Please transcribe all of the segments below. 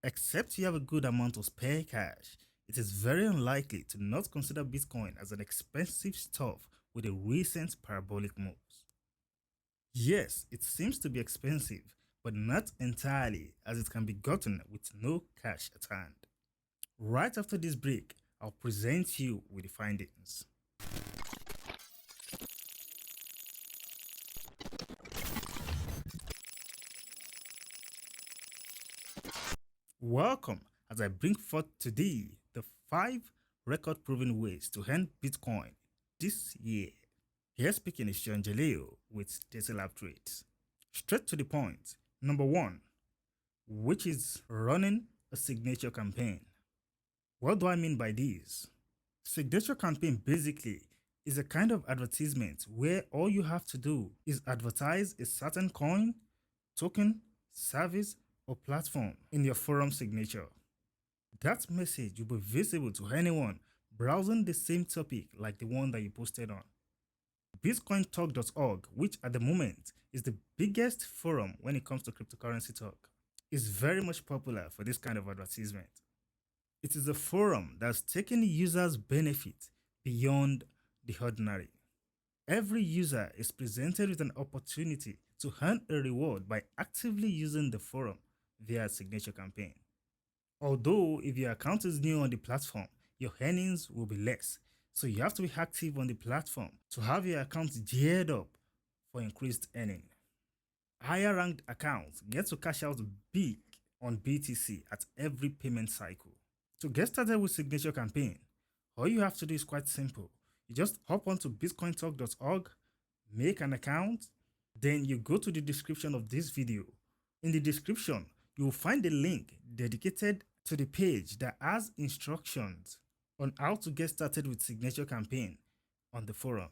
Except you have a good amount of spare cash, it is very unlikely to not consider Bitcoin as an expensive stuff with the recent parabolic moves. Yes, it seems to be expensive, but not entirely, as it can be gotten with no cash at hand. Right after this break, I'll present you with the findings. Welcome as I bring forth today the 5 record proven ways to earn Bitcoin this year. Here speaking is Sean Jaleo with Data Lab Trades. Straight to the point. Number 1, which is running a signature campaign. What do I mean by this? Signature campaign basically is a kind of advertisement where all you have to do is advertise a certain coin, token, service, or platform in your forum signature. That message will be visible to anyone browsing the same topic like the one that you posted on. BitcoinTalk.org, which at the moment is the biggest forum when it comes to cryptocurrency talk, is very much popular for this kind of advertisement. It is a forum that's taken users' benefit beyond the ordinary. Every user is presented with an opportunity to earn a reward by actively using the forum via a signature campaign. Although if your account is new on the platform, your earnings will be less, so you have to be active on the platform to have your account geared up for increased earning. Higher ranked accounts get to cash out big on BTC at every payment cycle. To get started with signature campaign, all you have to do is quite simple. You just hop onto bitcointalk.org, make an account, then you go to the description of this video. In the description, you will find a link dedicated to the page that has instructions on how to get started with signature campaign on the forum.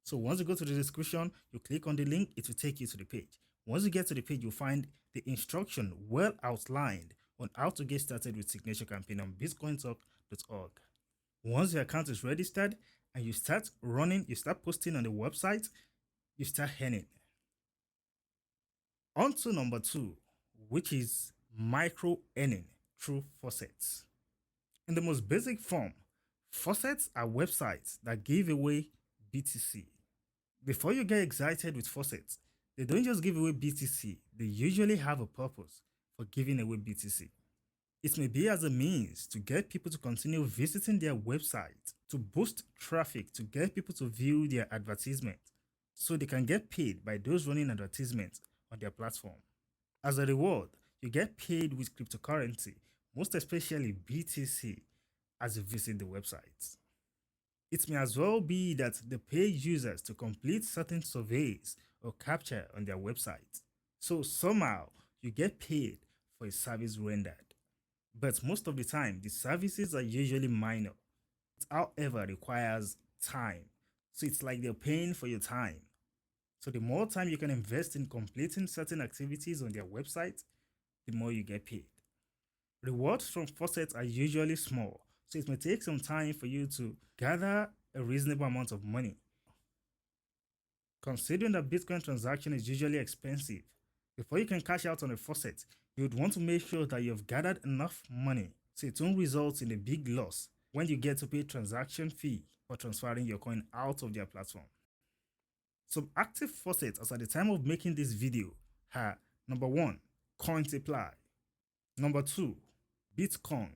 So once you go to the description, you click on the link, it will take you to the page. Once you get to the page, you'll find the instruction well outlined on how to get started with signature campaign on bitcointalk.org. Once your account is registered and you start running, you start posting on the website, you start earning. On to number 2, which is micro earning through faucets. In the most basic form, faucets are websites that give away BTC. Before you get excited with faucets, they don't just give away BTC, they usually have a purpose for giving away BTC. It may be as a means to get people to continue visiting their website, to boost traffic, to get people to view their advertisement, so they can get paid by those running advertisements on their platform. As a reward, you get paid with cryptocurrency, most especially BTC, as you visit the website. It may as well be that they pay users to complete certain surveys or capture on their website. So somehow you get paid for a service rendered. But most of the time, the services are usually minor. It, however, requires time. So it's like they're paying for your time. So the more time you can invest in completing certain activities on their website, the more you get paid. Rewards from faucets are usually small, so it may take some time for you to gather a reasonable amount of money. Considering that Bitcoin transaction is usually expensive, before you can cash out on a faucet, you would want to make sure that you've gathered enough money so it won't result in a big loss when you get to pay transaction fee for transferring your coin out of their platform. Some active faucets as at the time of making this video are number 1, Cointeply, number 2, Bitcoin,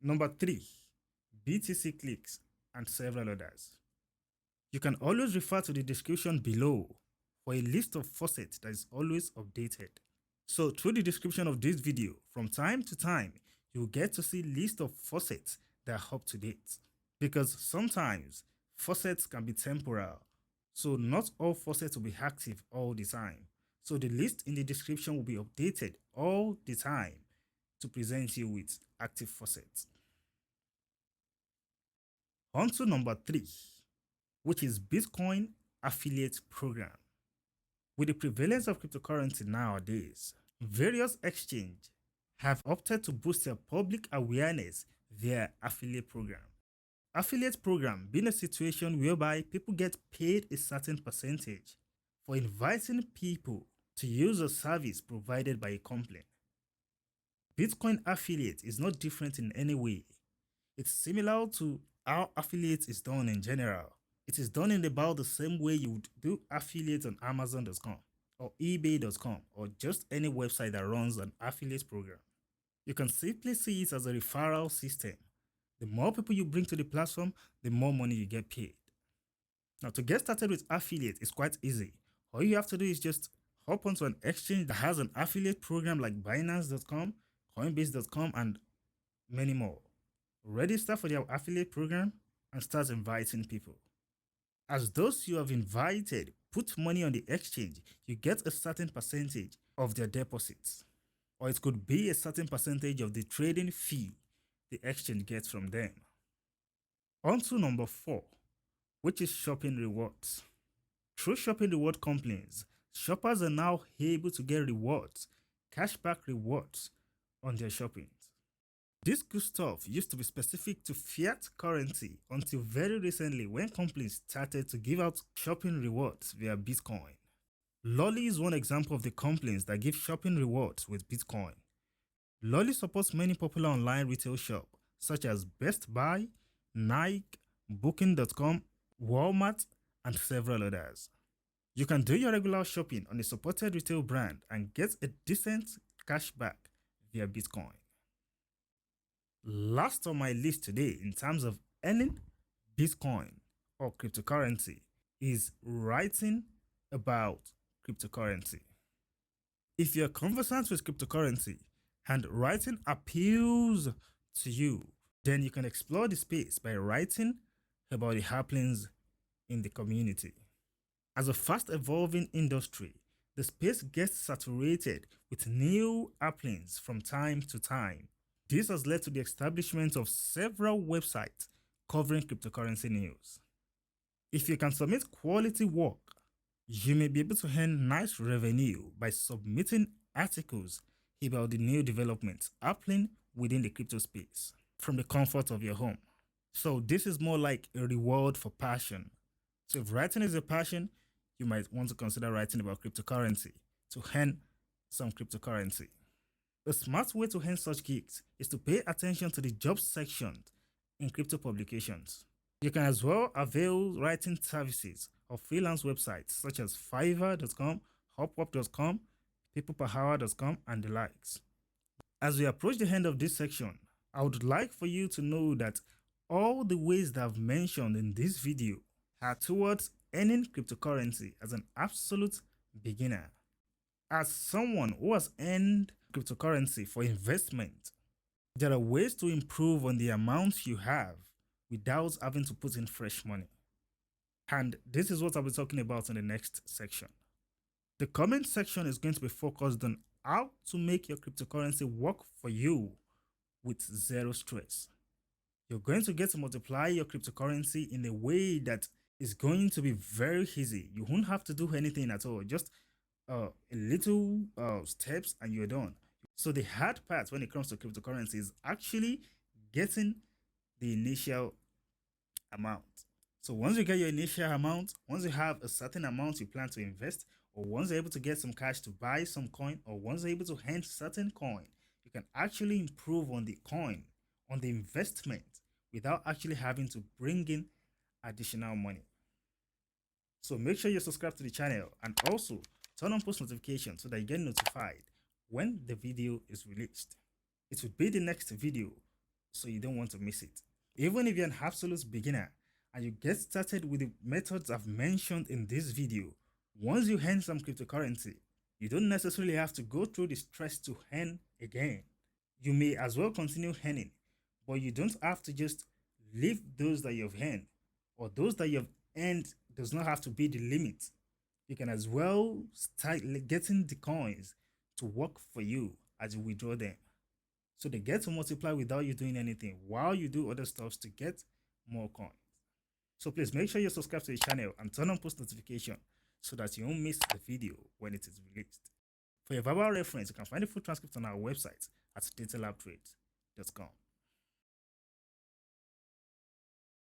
number 3, BTC Clicks, and several others. You can always refer to the description below for a list of faucets that is always updated. So through the description of this video, from time to time, you'll get to see list of faucets that are up to date. Because sometimes faucets can be temporal, so not all faucets will be active all the time. So the list in the description will be updated all the time to present you with active faucets. On to number 3, which is Bitcoin affiliate program. With the prevalence of cryptocurrency nowadays, various exchanges have opted to boost their public awareness via affiliate program. Affiliate program being a situation whereby people get paid a certain percentage for inviting people to use a service provided by a company. Bitcoin affiliate is not different in any way. It's similar to how affiliate is done in general. It is done in about the same way you would do affiliate on Amazon.com or eBay.com or just any website that runs an affiliate program. You can simply see it as a referral system. The more people you bring to the platform, the more money you get paid. Now, to get started with affiliate is quite easy. All you have to do is just hop onto an exchange that has an affiliate program like Binance.com, Coinbase.com, and many more. Register for their affiliate program and start inviting people. As those you have invited put money on the exchange, you get a certain percentage of their deposits, or it could be a certain percentage of the trading fee the exchange gets from them. On to number 4, which is shopping rewards. Through shopping reward companies, shoppers are now able to get rewards, cashback rewards on their shopping. This good stuff used to be specific to fiat currency until very recently when companies started to give out shopping rewards via Bitcoin. Lolly is one example of the companies that give shopping rewards with Bitcoin. Lolly supports many popular online retail shops such as Best Buy, Nike, Booking.com, Walmart, and several others. You can do your regular shopping on a supported retail brand and get a decent cashback via Bitcoin. Last on my list today in terms of earning Bitcoin or cryptocurrency is writing about cryptocurrency. If you're conversant with cryptocurrency and writing appeals to you, then you can explore the space by writing about the happenings in the community. As a fast evolving industry, the space gets saturated with new happenings from time to time. This has led to the establishment of several websites covering cryptocurrency news. If you can submit quality work, you may be able to earn nice revenue by submitting articles about the new developments happening within the crypto space from the comfort of your home. So this is more like a reward for passion. So if writing is a passion, you might want to consider writing about cryptocurrency to earn some cryptocurrency. A smart way to earn such gigs is to pay attention to the jobs section in crypto publications. You can as well avail writing services of freelance websites such as Fiverr.com, Upwork.com, peopleperhour.com, and the likes. As we approach the end of this section, I would like for you to know that all the ways that I've mentioned in this video are towards earning cryptocurrency as an absolute beginner. As someone who has earned cryptocurrency for investment, there are ways to improve on the amount you have without having to put in fresh money. And this is what I'll be talking about in the next section. The comment section is going to be focused on how to make your cryptocurrency work for you with zero stress. You're going to get to multiply your cryptocurrency in a way that is going to be very easy. You won't have to do anything at all. Just a little steps and you're done. So the hard part when it comes to cryptocurrency is actually getting the initial amount. So once you get your initial amount, once you have a certain amount you plan to invest, or once you're able to get some cash to buy some coin, or once you're able to hand certain coin, you can actually improve on the coin, on the investment, without actually having to bring in additional money. So make sure you subscribe to the channel and also turn on post notifications so that you get notified when the video is released. It will be the next video, so you don't want to miss it. Even if you're an absolute beginner and you get started with the methods I've mentioned in this video, once you earn some cryptocurrency, you don't necessarily have to go through the stress to earn again. You may as well continue earning, but you don't have to just leave those that you've earned, or those that you've earned does not have to be the limit. You can as well start getting the coins to work for you as you withdraw them. So they get to multiply without you doing anything while you do other stuff to get more coins. So please make sure you subscribe to the channel and turn on post notification so that you won't miss the video when it is released. For your verbal reference, you can find the full transcript on our website at dataLabTrades.com.